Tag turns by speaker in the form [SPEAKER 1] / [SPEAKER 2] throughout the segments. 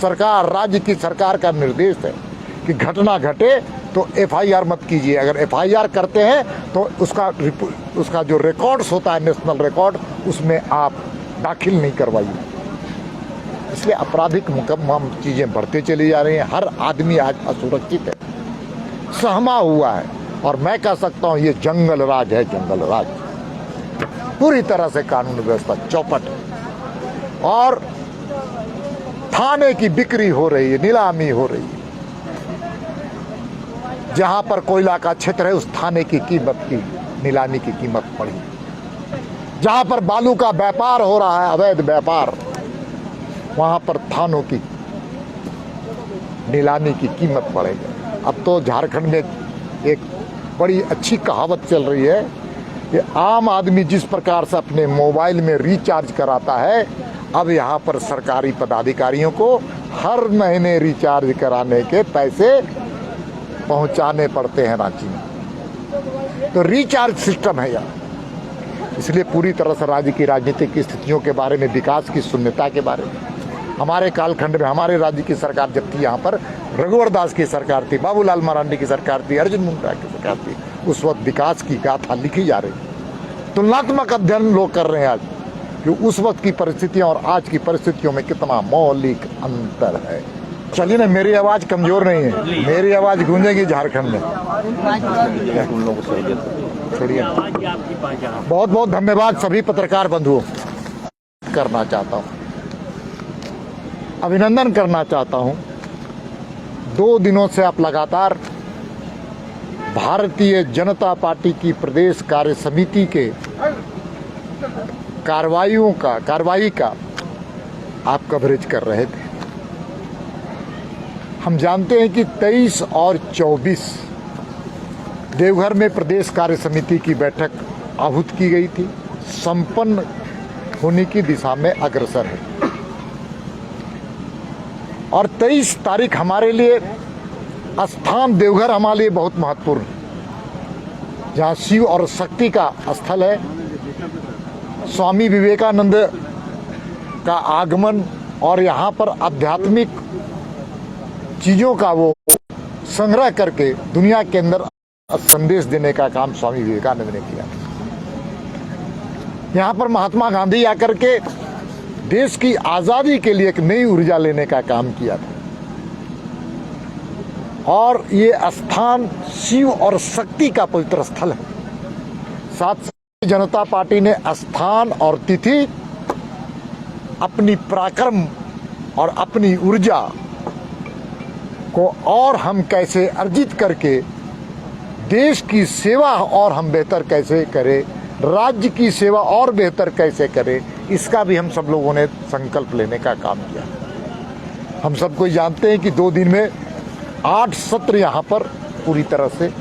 [SPEAKER 1] सरकार, राज्य की सरकार का निर्देश है कि घटना घटे तो एफआईआर मत कीजिए। अगर एफआईआर करते हैं तो उसका जो रिकॉर्ड्स होता है, नेशनल रिकॉर्ड, उसमें आप दाखिल नहीं करवाइए। इसलिए आपराधिक मुकदमा चीज़ें बढ़ते चली जा रही हैं। हर आदमी आज असुरक्षित है, सहमा हुआ है। और मैं कह सकता हूँ ये जंगल राज है, जंगल राज। पूरी तरह से कानून व्यवस्था चौपट है और थाने की बिक्री हो रही है, नीलामी हो रही है। जहां पर कोयला का क्षेत्र है उस थाने की कीमत की नीलामी की कीमत पड़ी। जहां पर बालू का व्यापार हो रहा है, अवैध व्यापार, वहां पर थानों की नीलामी की कीमत बढ़ेगी। अब तो झारखंड में एक बड़ी अच्छी कहावत चल रही है कि आम आदमी जिस प्रकार से अपने मोबाइल में रिचार्ज कराता है, अब यहाँ पर सरकारी पदाधिकारियों को हर महीने रिचार्ज कराने के पैसे पहुँचाने पड़ते हैं रांची में। तो रिचार्ज सिस्टम है यहाँ। इसलिए पूरी तरह से राज्य की राजनीतिक स्थितियों के बारे में, विकास की शून्यता के बारे में, हमारे कालखंड में हमारे राज्य की सरकार जब थी, यहाँ पर रघुवर दास की सरकार थी, बाबूलाल मरांडी की सरकार थी, अर्जुन मुंडा की सरकार थी, उस वक्त विकास की गाथा लिखी जा रही। तुलनात्मक अध्ययन लोग कर रहे हैं आज कि उस वक्त की परिस्थितियां और आज की परिस्थितियों में कितना मौलिक अंतर है। चलिए ना, मेरी आवाज़ कमज़ोर नहीं है, मेरी आवाज़ गूंजेगी झारखंड में। छोड़िए, बहुत बहुत धन्यवाद सभी पत्रकार बंधुओं। करना चाहता हूँ, अभिनंदन करना चाहता हूँ। 2 दिनों से आप लगातार भारतीय जनता पार्टी की प्रदेश कार्य समिति के कार्रवाई का आप कवरेज कर रहे थे। हम जानते हैं कि 23 और 24 देवघर में प्रदेश कार्य समिति की बैठक आहूत की गई थी, संपन्न होने की दिशा में अग्रसर है। और 23 तारीख हमारे लिए स्थान देवघर हमारे लिए बहुत महत्वपूर्ण, जहाँ शिव और शक्ति का स्थल है। स्वामी विवेकानंद का आगमन और यहाँ पर आध्यात्मिक चीज़ों का वो संग्रह करके दुनिया के अंदर संदेश देने का काम स्वामी विवेकानंद ने किया। यहाँ पर महात्मा गांधी आकर के देश की आज़ादी के लिए एक नई ऊर्जा लेने का काम किया था। और ये स्थान शिव और शक्ति का पवित्र स्थल है। साथ ही जनता पार्टी ने स्थान और तिथि, अपनी पराक्रम और अपनी ऊर्जा को और हम कैसे अर्जित करके देश की सेवा और हम बेहतर कैसे करें, राज्य की सेवा और बेहतर कैसे करें, इसका भी हम सब लोगों ने संकल्प लेने का काम किया। हम सबको जानते हैं कि 2 दिन में 8 सत्र यहाँ पर पूरी तरह से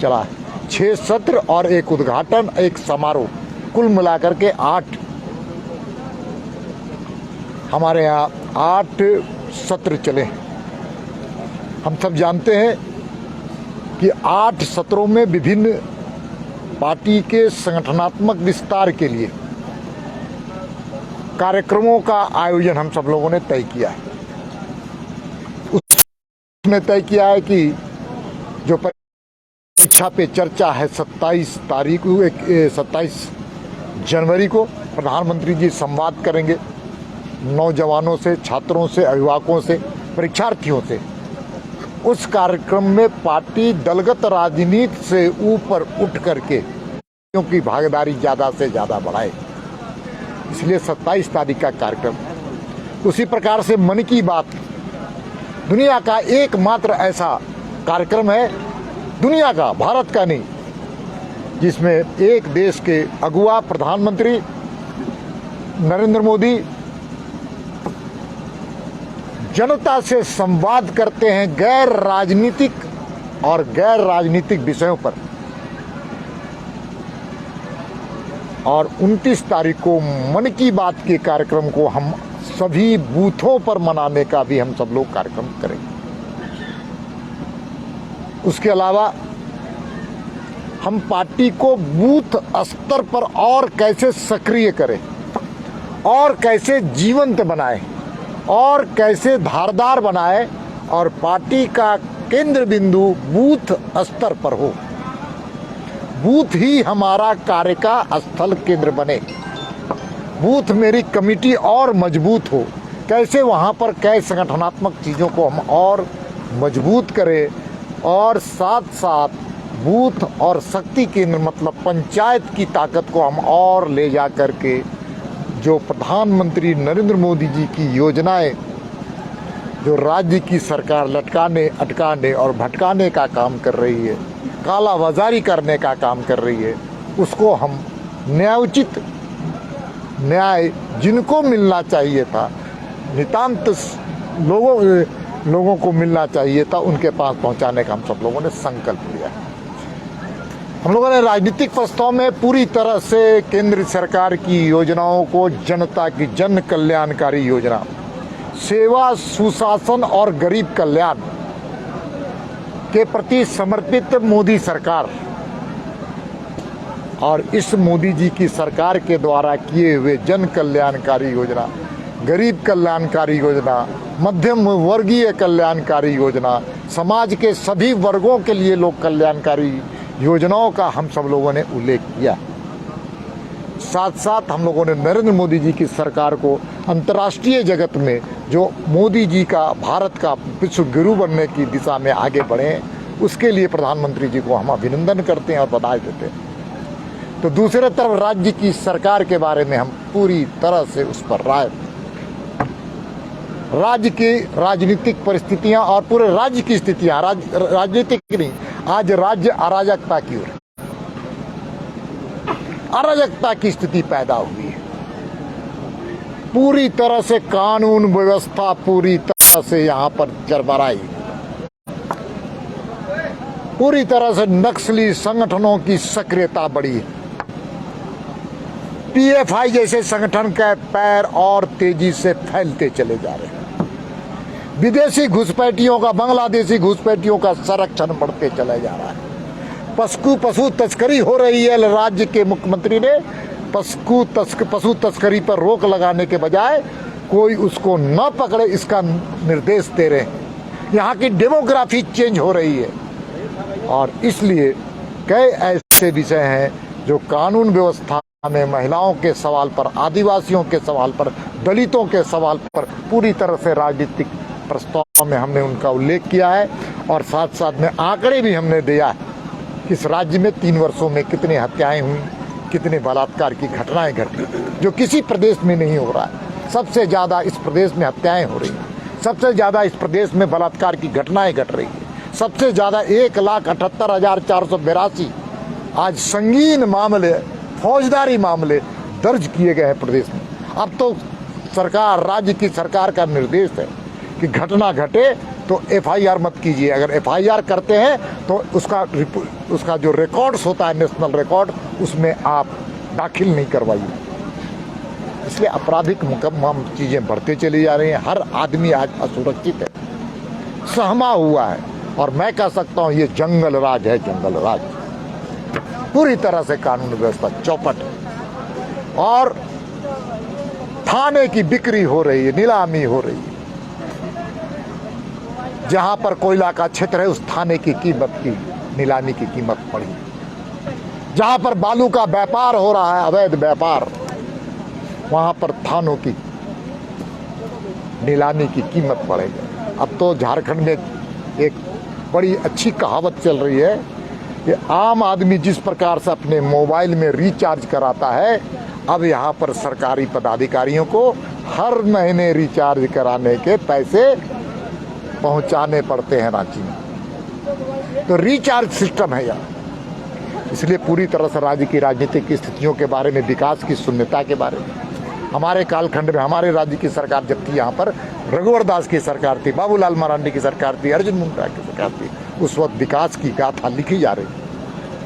[SPEAKER 1] चला है। 6 सत्र और एक उद्घाटन, एक समारोह, कुल मिलाकर के 8 हमारे यहाँ 8 सत्र चले हैं। हम सब जानते हैं कि 8 सत्रों में विभिन्न पार्टी के संगठनात्मक विस्तार के लिए कार्यक्रमों का आयोजन हम सब लोगों ने तय किया है। उसने तय किया है कि जो परीक्षा पे चर्चा है 27 जनवरी को प्रधानमंत्री जी संवाद करेंगे नौजवानों से, छात्रों से, अभिभावकों से, परीक्षार्थियों से। उस कार्यक्रम में पार्टी दलगत राजनीति से ऊपर उठ करके क्योंकि भागीदारी ज़्यादा से ज़्यादा बढ़ाए, इसलिए 27 तारीख का कार्यक्रम। उसी प्रकार से मन की बात दुनिया का एकमात्र ऐसा कार्यक्रम है, दुनिया का, भारत का नहीं, जिसमें एक देश के अगुवा प्रधानमंत्री नरेंद्र मोदी जनता से संवाद करते हैं गैर राजनीतिक विषयों पर। और 29 तारीख को मन की बात के कार्यक्रम को हम सभी बूथों पर मनाने का भी हम सब लोग कार्यक्रम करेंगे। उसके अलावा हम पार्टी को बूथ स्तर पर और कैसे सक्रिय करें और कैसे जीवंत बनाएं, और कैसे धारदार बनाए और पार्टी का केंद्र बिंदु बूथ स्तर पर हो। बूथ ही हमारा कार्य का स्थल केंद्र बने। बूथ मेरी कमेटी और मजबूत हो। कैसे वहाँ पर कई संगठनात्मक चीज़ों को हम और मजबूत करें और साथ साथ बूथ और शक्ति केंद्र मतलब पंचायत की ताकत को हम और ले जा कर के जो प्रधानमंत्री नरेंद्र मोदी जी की योजनाएं जो राज्य की सरकार लटकाने, अटकाने और भटकाने का काम कर रही है, कालाबाजारी करने का काम कर रही है, उसको हम न्यायोचित न्याय जिनको मिलना चाहिए था, नितांत लोगों को मिलना चाहिए था, उनके पास पहुंचाने का हम सब लोगों ने संकल्प लिया है। हम लोगों ने राजनीतिक प्रस्ताव में पूरी तरह से केंद्र सरकार की योजनाओं को जनता की जन कल्याणकारी योजना, सेवा, सुशासन और गरीब कल्याण के प्रति समर्पित मोदी सरकार और इस मोदी जी की सरकार के द्वारा किए हुए जन कल्याणकारी योजना, गरीब कल्याणकारी योजना, मध्यम वर्गीय कल्याणकारी योजना, समाज के सभी वर्गों के लिए लोक कल्याणकारी योजनाओं का हम सब लोगों ने उल्लेख किया। साथ साथ हम लोगों ने नरेंद्र मोदी जी की सरकार को अंतर्राष्ट्रीय जगत में जो मोदी जी का भारत का विश्व गुरु बनने की दिशा में आगे बढ़े, उसके लिए प्रधानमंत्री जी को हम अभिनंदन करते हैं और बधाई देते हैं। तो दूसरे तरफ राज्य की सरकार के बारे में हम पूरी तरह से उस पर राज्य की राजनीतिक परिस्थितियां और पूरे राज्य की स्थितियां, राजनीतिक नहीं, आज राज्य अराजकता की ओर, अराजकता की स्थिति पैदा हुई है। पूरी तरह से कानून व्यवस्था पूरी तरह से यहाँ पर चरमराई, पूरी तरह से नक्सली संगठनों की सक्रियता बढ़ी। पीएफआई जैसे संगठन के पैर और तेजी से फैलते चले जा रहे हैं। विदेशी घुसपैठियों का, बांग्लादेशी घुसपैठियों का संरक्षण बढ़ते चला जा रहा है। पशु तस्करी हो रही है। राज्य के मुख्यमंत्री ने पशु तस्करी पर रोक लगाने के बजाय कोई उसको न पकड़े इसका निर्देश दे रहे हैं। यहाँ की डेमोग्राफी चेंज हो रही है और इसलिए कई ऐसे विषय हैं जो कानून व्यवस्था में महिलाओं के सवाल पर, आदिवासियों के सवाल पर, दलितों के सवाल पर पूरी तरह से राजनीतिक प्रस्ताव में हमने उनका उल्लेख किया है और साथ साथ में आंकड़े भी हमने दिया है कि इस राज्य में 3 वर्षों में कितनी हत्याएं हुई, कितने बलात्कार की घटनाएं घटी, जो किसी प्रदेश में नहीं हो रहा है। सबसे ज़्यादा इस प्रदेश में हत्याएं हो रही हैं, सबसे ज़्यादा इस प्रदेश में बलात्कार की घटनाएं घट रही है, सबसे ज़्यादा 1,78,482 आज संगीन मामले, फौजदारी मामले दर्ज किए गए हैं प्रदेश में। अब तो सरकार, राज्य की सरकार का निर्देश है कि घटना घटे तो एफआईआर मत कीजिए। अगर एफआईआर करते हैं तो उसका जो रिकॉर्ड्स होता है, नेशनल रिकॉर्ड, उसमें आप दाखिल नहीं करवाइए। इसलिए आपराधिक मुकदमा चीज़ें बढ़ते चली जा रही हैं। हर आदमी आज असुरक्षित है, सहमा हुआ है और मैं कह सकता हूँ ये जंगल राज है, जंगल राज। पूरी तरह से कानून व्यवस्था चौपट है और थाने की बिक्री हो रही है, नीलामी हो रही है। जहां पर कोयला का क्षेत्र है उस थाने की कीमत की नीलामी की कीमत पड़ी। जहां पर बालू का व्यापार हो रहा है, अवैध व्यापार, वहां पर थानों की नीलामी की कीमत बढ़ेगी। अब तो झारखंड में एक बड़ी अच्छी कहावत चल रही है कि आम आदमी जिस प्रकार से अपने मोबाइल में रिचार्ज कराता है, अब यहाँ पर सरकारी पदाधिकारियों को हर महीने रिचार्ज कराने के पैसे पहुंचाने पड़ते हैं रांची में। तो रिचार्ज सिस्टम है यहाँ। इसलिए पूरी तरह से राज्य की राजनीतिक स्थितियों के बारे में, विकास की शून्यता के बारे में, हमारे कालखंड में हमारे राज्य की सरकार जब थी, यहाँ पर रघुवर दास की सरकार थी, बाबूलाल मरांडी की सरकार थी, अर्जुन मुंडा की सरकार थी, उस वक्त विकास की गाथा लिखी जा रही।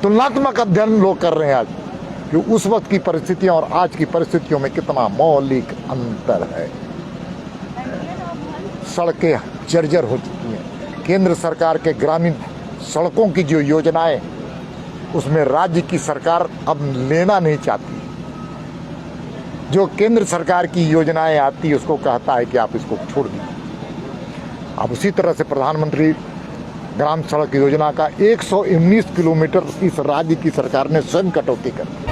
[SPEAKER 1] तुलनात्मक अध्ययन लोग कर रहे हैं आज कि उस वक्त की परिस्थितियां और आज की परिस्थितियों में कितना मौलिक अंतर है। सड़कें जर्जर हो चुकी हैं। केंद्र सरकार के ग्रामीण सड़कों की जो योजनाएं, उसमें राज्य की सरकार अब लेना नहीं चाहती। जो केंद्र सरकार की योजनाएं आती है उसको कहता है कि आप इसको छोड़ दीजिए। अब उसी तरह से प्रधानमंत्री ग्राम सड़क योजना का 119 किलोमीटर इस राज्य की सरकार ने स्वयं कटौती कर दी।